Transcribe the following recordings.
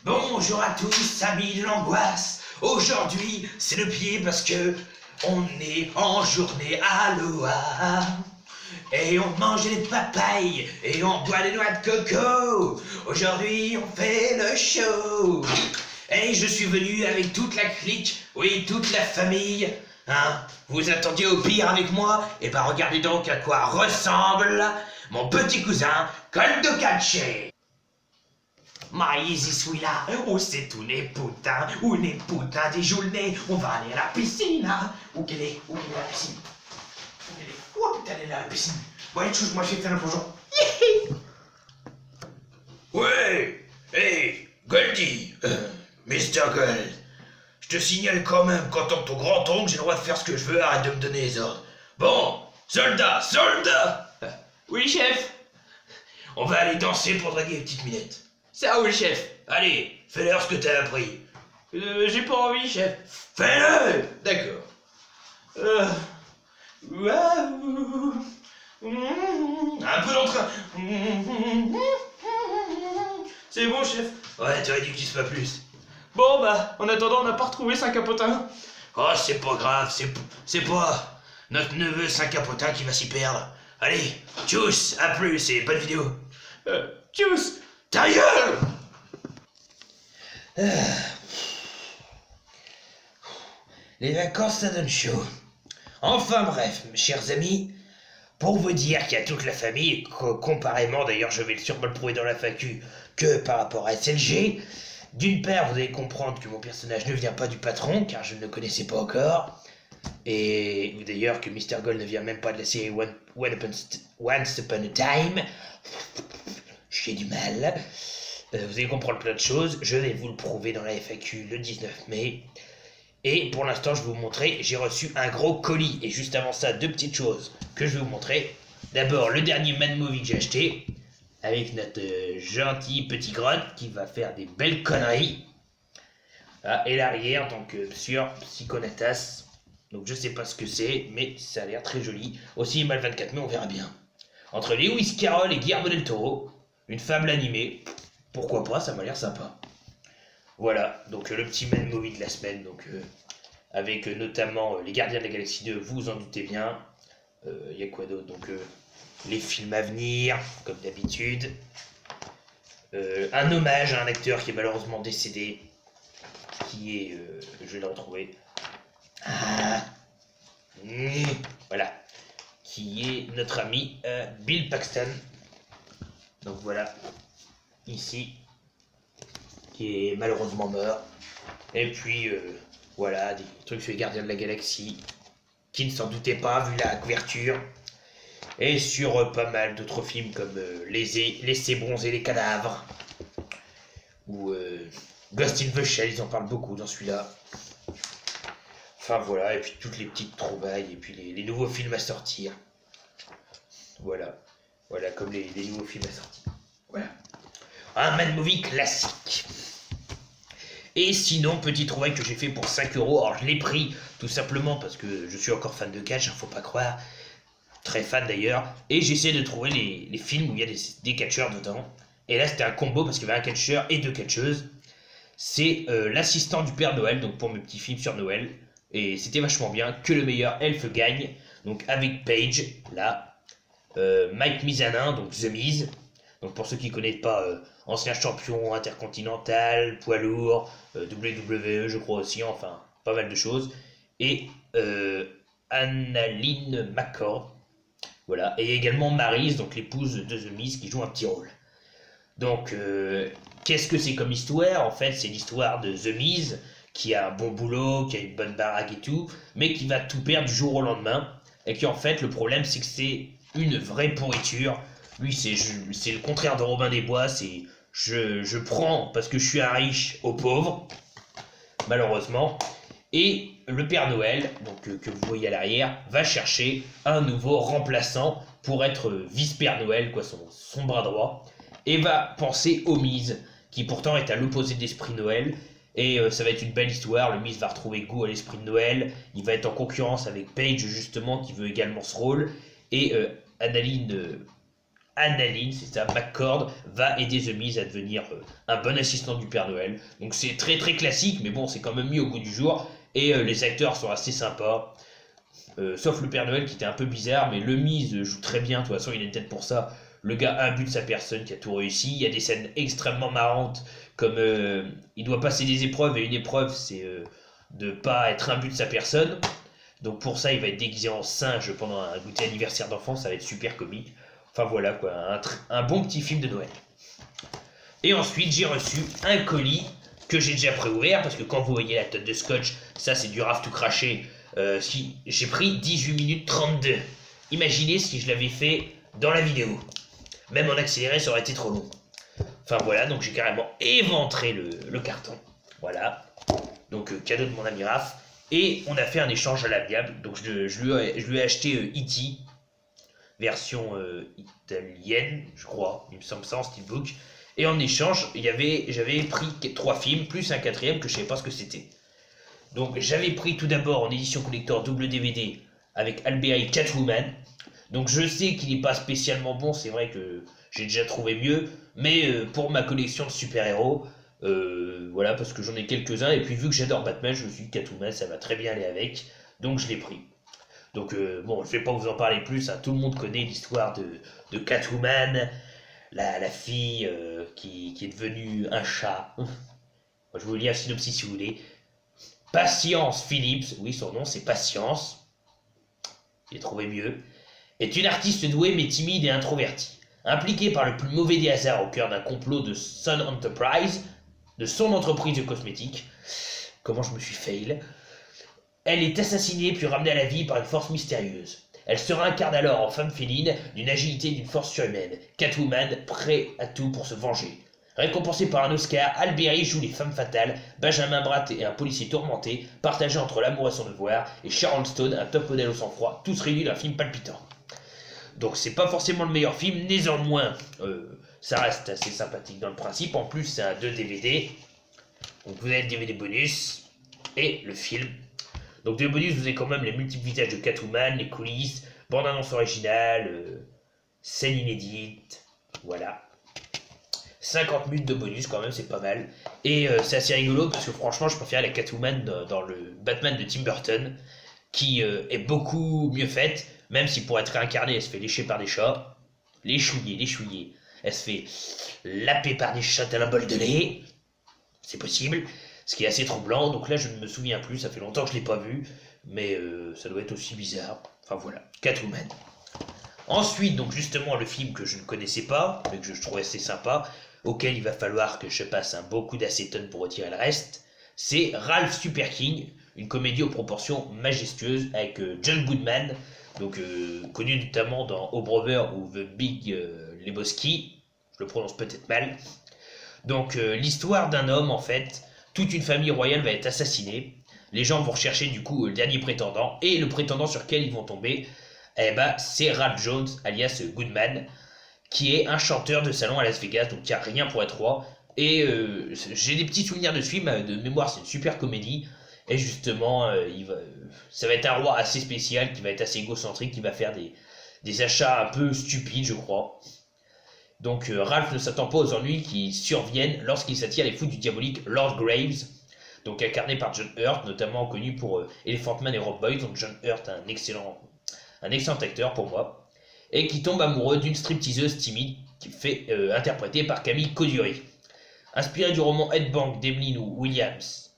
Bonjour à tous, amis de l'angoisse. Aujourd'hui, c'est le pied parce que on est en journée Aloha. Et on mange des papayes et on boit des noix de coco. Aujourd'hui, on fait le show. Et je suis venu avec toute la clique, oui, toute la famille. Hein, vous attendiez au pire avec moi? Et ben regardez donc à quoi ressemble mon petit cousin Coldocache. Maïs celui-là, où c'est tous les putains, où les putains des journées, on va aller à la piscine, hein. Où qu'elle est la piscine? Où qu'elle est? Oh putain, elle est là la piscine. Bon, une chose, moi je vais faire le plongeon. Ouais, hey, Goldie, Mr. Gold, je te signale quand même qu'en tant que ton grand-oncle, j'ai le droit de faire ce que je veux, arrête de me donner les ordres. Bon, soldat, soldat. Oui, chef. On va aller danser pour draguer les petites minettes. Ça oui, chef. Allez, fais-leur ce que t'as appris. J'ai pas envie, chef. Fais-le. D'accord. Waouh. Un peu d'entrain. C'est bon, chef. Ouais, t'aurais dit que tu sais pas plus. Bon, bah, en attendant, on n'a pas retrouvé Saint-Capotin. Oh, c'est pas grave, c'est pas notre neveu Saint-Capotin qui va s'y perdre. Allez, tchuss, à plus et bonne vidéo. Tchuss. Ta gueule! Les vacances, ça donne chaud. Enfin bref, mes chers amis, pour vous dire qu'il y a toute la famille, comparément, d'ailleurs je vais sûrement le prouver dans la facu, que par rapport à SLG, d'une part, vous allez comprendre que mon personnage ne vient pas du patron, car je ne le connaissais pas encore, et d'ailleurs que Mr. Gold ne vient même pas de la série Once Upon a Time. J'ai du mal. Vous allez comprendre plein de choses. Je vais vous le prouver dans la FAQ le 19 mai. Et pour l'instant, je vais vous montrer. J'ai reçu un gros colis. Et juste avant ça, deux petites choses que je vais vous montrer. D'abord, le dernier Mad Movie que j'ai acheté. Avec notre gentil petit grotte qui va faire des belles conneries. Ah, et l'arrière, donc sur Psychonatas. Donc je sais pas ce que c'est, mais ça a l'air très joli. Aussi, mal 24 mai, on verra bien. Entre Lewis Carroll et Guillermo del Toro. Une fable animée, pourquoi pas, ça m'a l'air sympa. Voilà, donc le petit Mad Movie de la semaine, donc avec notamment Les Gardiens de la Galaxie 2, vous en doutez bien. Il y a quoi d'autre? Donc les films à venir, comme d'habitude. Un hommage à un acteur qui est malheureusement décédé, qui est, je vais le retrouver. Voilà, qui est notre ami Bill Paxton. Donc voilà, ici, qui est malheureusement mort. Et puis, voilà, des trucs sur les Gardiens de la Galaxie, qui ne s'en doutaient pas, vu la couverture. Et sur pas mal d'autres films, comme Laisser bronzer les cadavres. Ou Ghost in the Shell, ils en parlent beaucoup dans celui-là. Enfin voilà, et puis toutes les petites trouvailles, et puis les nouveaux films à sortir. Voilà. Voilà, comme les nouveaux films à sortir. Voilà. Un Mad Movie classique. Et sinon, petit trouvaille que j'ai fait pour 5 €. Alors, je l'ai pris tout simplement parce que je suis encore fan de catch, faut pas croire. Très fan d'ailleurs. Et j'essaie de trouver les films où il y a des catcheurs dedans. Et là, c'était un combo parce qu'il y avait un catcheur et deux catcheuses. C'est l'assistant du Père Noël, donc pour mes petits films sur Noël. Et c'était vachement bien. Que le meilleur elfe gagne. Donc, avec Paige, là. Mike Mizanin, donc The Miz, donc pour ceux qui ne connaissent pas, ancien champion intercontinental, poids lourd, WWE je crois aussi, enfin pas mal de choses, et Annalyn McCord, voilà, et également Maryse, donc l'épouse de The Miz qui joue un petit rôle. Donc qu'est-ce que c'est comme histoire? En fait c'est l'histoire de The Miz qui a un bon boulot, qui a une bonne baraque et tout, mais qui va tout perdre du jour au lendemain, et qui en fait le problème c'est que c'est une vraie pourriture. Lui, c'est le contraire de Robin des Bois. C'est je prends parce que je suis un riche aux pauvres, malheureusement. Et le Père Noël, donc que vous voyez à l'arrière, va chercher un nouveau remplaçant pour être vice-Père Noël, quoi, son bras droit, et va penser au Miz, qui pourtant est à l'opposé de l'Esprit Noël. Et ça va être une belle histoire. Le Miz va retrouver goût à l'Esprit de Noël. Il va être en concurrence avec Paige, justement, qui veut également ce rôle. Et Annalyn Annalyn, c'est ça, McCord, va aider The Miz à devenir un bon assistant du Père Noël. Donc c'est très très classique, mais bon, c'est quand même mis au goût du jour. Et les acteurs sont assez sympas. Sauf le Père Noël qui était un peu bizarre, mais le Miz joue très bien, de toute façon il a une tête pour ça. Le gars imbue de sa personne qui a tout réussi. Il y a des scènes extrêmement marrantes, comme il doit passer des épreuves, et une épreuve c'est de pas être imbu de sa personne. Donc pour ça il va être déguisé en singe pendant un goûter anniversaire d'enfant, ça va être super comique. Enfin voilà quoi, un bon petit film de Noël. Et ensuite j'ai reçu un colis que j'ai déjà préouvert, parce que quand vous voyez la tête de scotch, ça c'est du raf tout craché. Si j'ai pris 18 minutes 32. Imaginez si je l'avais fait dans la vidéo. Même en accéléré, ça aurait été trop long. Enfin voilà, donc j'ai carrément éventré le carton. Voilà. Donc cadeau de mon ami Raph. Et on a fait un échange à l'amiable. Donc je lui ai acheté E.T. version italienne, je crois. Il me semble ça en steelbook. Et en échange, j'avais pris 3 films, plus un 4e que je ne savais pas ce que c'était. Donc j'avais pris tout d'abord en édition collector double DVD avec Alberi Catwoman. Donc je sais qu'il n'est pas spécialement bon, c'est vrai que j'ai déjà trouvé mieux. Mais pour ma collection de super-héros, voilà, parce que j'en ai quelques-uns. Et puis vu que j'adore Batman, je me suis dit Catwoman, ça va très bien aller avec. Donc je l'ai pris. Donc bon, je vais pas vous en parler plus, hein. Tout le monde connaît l'histoire de Catwoman, la fille qui est devenue un chat. Moi, je vous lis un synopsis si vous voulez. Patience Phillips, oui son nom c'est Patience, j'ai trouvé mieux, est une artiste douée mais timide et introvertie. Impliquée par le plus mauvais des hasards au cœur d'un complot de Sun Enterprise, de son entreprise de cosmétiques, comment je me suis fail, elle est assassinée puis ramenée à la vie par une force mystérieuse. Elle se réincarne alors en femme féline, d'une agilité et d'une force surhumaine. Catwoman, prêt à tout pour se venger. Récompensé par un Oscar, Alberi joue les femmes fatales, Benjamin Bratt est un policier tourmenté, partagé entre l'amour et son devoir, et Sharon Stone, un top modèle au sang-froid, tous réunis dans un film palpitant. Donc c'est pas forcément le meilleur film, néanmoins, ça reste assez sympathique dans le principe. En plus c'est un 2 DVD, donc vous avez le DVD bonus, et le film. Donc de bonus, vous avez quand même les multiples visages de Catwoman, les coulisses, bande-annonce originale, scène inédite, voilà. 50 minutes de bonus quand même, c'est pas mal. Et c'est assez rigolo parce que franchement, je préfère la Catwoman dans le Batman de Tim Burton, qui est beaucoup mieux faite, même si pour être réincarnée, elle se fait lécher par des chats, les chouiller. Elle se fait laper par des chats à la bol de lait, c'est possible. Ce qui est assez troublant, donc là je ne me souviens plus, ça fait longtemps que je ne l'ai pas vu, mais ça doit être aussi bizarre. Enfin voilà, Catwoman. Ensuite, donc justement le film que je ne connaissais pas, mais que je trouvais assez sympa, auquel il va falloir que je passe un beau coup d'acétone pour retirer le reste, c'est Ralph Super King, une comédie aux proportions majestueuses avec John Goodman, donc connu notamment dans O Brother ou The Big Lebowski, je le prononce peut-être mal. Donc l'histoire d'un homme en fait. Toute une famille royale va être assassinée. Les gens vont rechercher du coup le dernier prétendant. Et le prétendant sur lequel ils vont tomber, eh ben, c'est Ralph Jones, alias Goodman, qui est un chanteur de salon à Las Vegas, donc qui a rien pour être roi. Et j'ai des petits souvenirs de ce film, de mémoire c'est une super comédie. Et justement, ça va être un roi assez spécial, qui va être assez égocentrique, qui va faire des achats un peu stupides je crois. Donc Ralph ne s'attend pas aux ennuis qui surviennent lorsqu'il s'attire les fous du diabolique Lord Graves, donc incarné par John Hurt, notamment connu pour Elephant Man et Rock Boy. Donc John Hurt, un excellent acteur pour moi, et qui tombe amoureux d'une stripteaseuse timide qui fait interprétée par Camille Coduri. Inspiré du roman Headbang d'Emily Williams,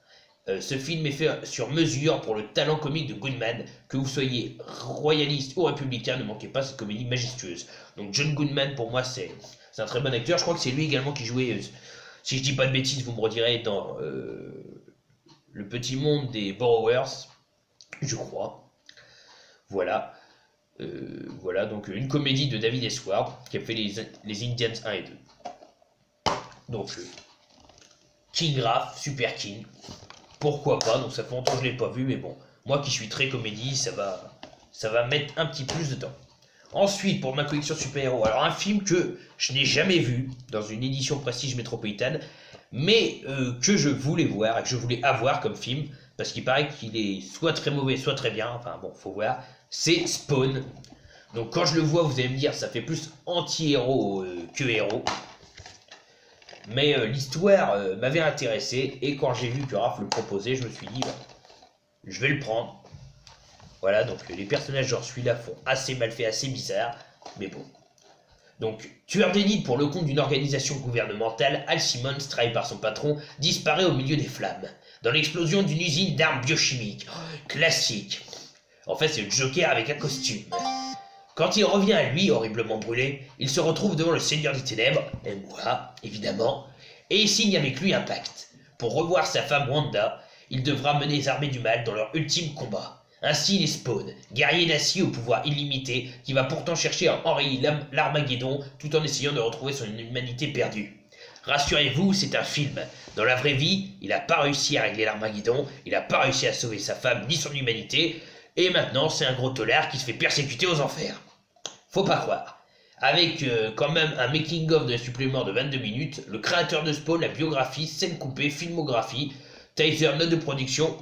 ce film est fait sur mesure pour le talent comique de Goodman. Que vous soyez royaliste ou républicain, ne manquez pas cette comédie majestueuse. Donc John Goodman pour moi c'est un très bon acteur. Je crois que c'est lui également qui jouait, si je dis pas de bêtises vous me redirez, dans Le Petit Monde des Borrowers, je crois. Voilà. Voilà, donc une comédie de David S. Ward qui a fait les Indians 1 et 2. Donc King Ralph, Super King, pourquoi pas, donc ça fait longtemps que je ne l'ai pas vu, mais bon, moi qui suis très comédie, ça va mettre un petit plus de temps. Ensuite, pour ma collection super-héros, alors un film que je n'ai jamais vu dans une édition Prestige métropolitaine, mais que je voulais voir et que je voulais avoir comme film, parce qu'il paraît qu'il est soit très mauvais, soit très bien, enfin bon, faut voir, c'est Spawn. Donc quand je le vois, vous allez me dire, ça fait plus anti-héros que héros. Mais l'histoire m'avait intéressé, et quand j'ai vu que Raph le proposait, je me suis dit, bah, je vais le prendre. Voilà, donc les personnages genre celui-là font assez mal fait, assez bizarre, mais bon. Donc, tueur d'élite pour le compte d'une organisation gouvernementale, Al Simmons, trahi par son patron, disparaît au milieu des flammes, dans l'explosion d'une usine d'armes biochimiques. Classique. En fait, c'est le Joker avec un costume. Quand il revient à lui, horriblement brûlé, il se retrouve devant le Seigneur des Ténèbres, et moi, évidemment, et il signe avec lui un pacte. Pour revoir sa femme Wanda, il devra mener les armées du mal dans leur ultime combat. Ainsi les Spawn, guerrier d'acier au pouvoir illimité, qui va pourtant chercher à enrayer l'Armageddon tout en essayant de retrouver son humanité perdue. Rassurez-vous, c'est un film. Dans la vraie vie, il n'a pas réussi à régler l'Armageddon, il n'a pas réussi à sauver sa femme ni son humanité, et maintenant c'est un gros tolard qui se fait persécuter aux enfers. Faut pas croire. Avec quand même un making-of de supplément de 22 minutes, le créateur de Spawn, la biographie, scène coupée, filmographie, teaser, note de production,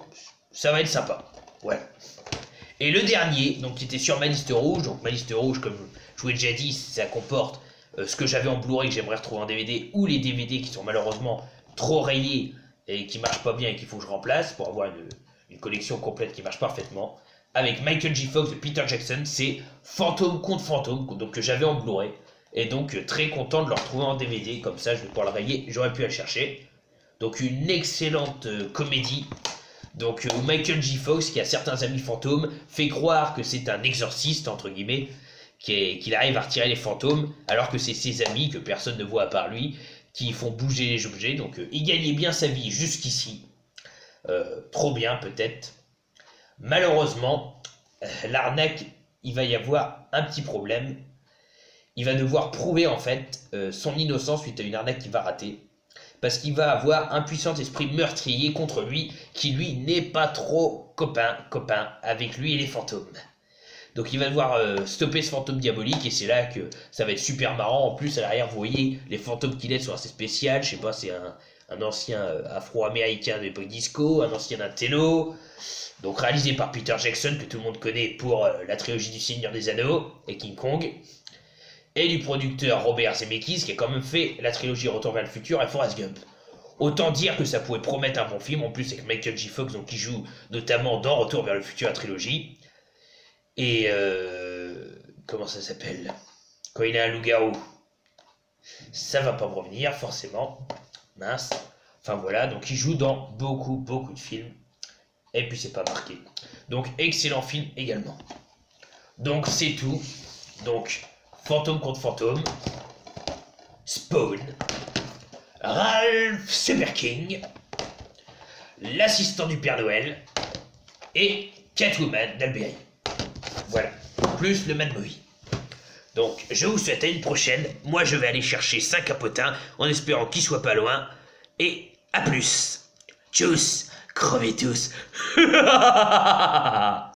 ça va être sympa. Ouais. Et le dernier, donc qui était sur ma liste rouge, donc ma liste rouge, comme je vous l'ai déjà dit, ça comporte ce que j'avais en Blu-ray que j'aimerais retrouver en DVD, ou les DVD qui sont malheureusement trop rayés et qui marchent pas bien et qu'il faut que je remplace pour avoir une collection complète qui marche parfaitement. Avec Michael J. Fox de Peter Jackson, c'est Fantôme contre Fantôme, donc que j'avais en Blu-ray, et donc très content de le retrouver en DVD, comme ça je vais pouvoir le rayer, j'aurais pu le chercher. Donc une excellente comédie. Donc Michael J. Fox, qui a certains amis fantômes, fait croire que c'est un exorciste, entre guillemets, qu'il arrive à retirer les fantômes, alors que c'est ses amis, que personne ne voit à part lui, qui font bouger les objets. Donc il gagnait bien sa vie jusqu'ici. Trop bien peut-être. Malheureusement, l'arnaque, il va y avoir un petit problème. Il va devoir prouver en fait son innocence suite à une arnaque qu'il va rater. Parce qu'il va avoir un puissant esprit meurtrier contre lui, qui lui n'est pas trop copain avec lui et les fantômes. Donc il va devoir stopper ce fantôme diabolique, et c'est là que ça va être super marrant. En plus à l'arrière vous voyez, les fantômes qu'il est sont assez spéciales, je sais pas, c'est un ancien afro-américain de l'époque disco, un ancien Intello, donc réalisé par Peter Jackson, que tout le monde connaît pour la trilogie du Seigneur des Anneaux et King Kong, et du producteur Robert Zemeckis, qui a quand même fait la trilogie Retour vers le futur et Forrest Gump. Autant dire que ça pouvait promettre un bon film, en plus avec Michael J. Fox, donc, qui joue notamment dans Retour vers le futur, la trilogie. Et comment ça s'appelle? Quand il a un loup-garou. Ça va pas me revenir, forcément. Mince. Enfin voilà, donc il joue dans beaucoup de films. Et puis c'est pas marqué. Donc excellent film également. Donc c'est tout. Donc Fantôme contre Fantôme, Spawn, Ralph Super King, l'assistant du Père Noël et Catwoman d'Alberi. Voilà, plus le Mad Movie. Donc je vous souhaite à une prochaine. Moi je vais aller chercher 5 capotins en espérant qu'ils soient pas loin. Et à plus. Tchuss, crevez tous.